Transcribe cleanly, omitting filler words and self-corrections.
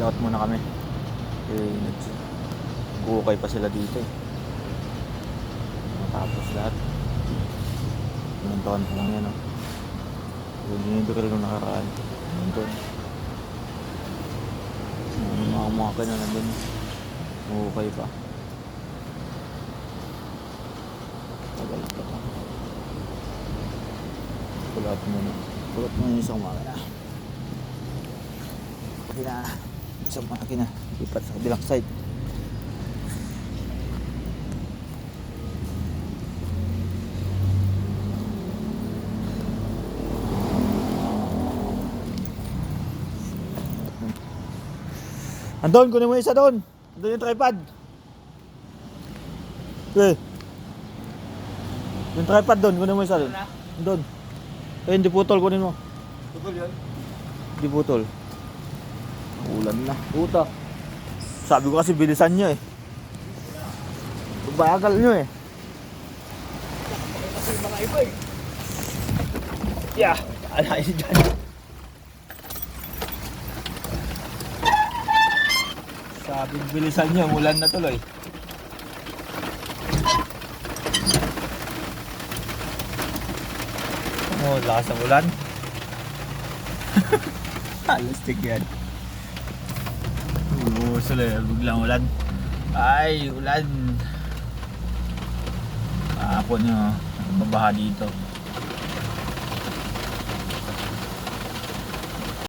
all out muna kami. Nag-ukay pa sila dito eh. Tapos lahat. Pinuntahan ko lang yan, oh. Yung dinidukil ko nakaraan. Nandun. Yung mga ka na nandun. Ukay pa. Tagal pa pa. Pulat muna yung isang makina. Isang makina. Lipat sa kabilang side. Andun, kunin mo isa doon. Andun yung tripod. Okay. Yung tripod doon, kunin mo isa doon. Andun. Eh, hindi putol, kunin mo. Putol yun? Hindi putol. Ulan na. Puta. Sabi ko kasi bilisan nyo eh. Bagal nyo eh. Kasi yung mga iba eh. Yeah. Alain dyan. Sabi bilisan nyo, ulan na tuloy. Oh, lakas ng ulan. Halastik yan. Suloy, biglang ulan. Ay, ulan. Kahapon yun, babaha dito.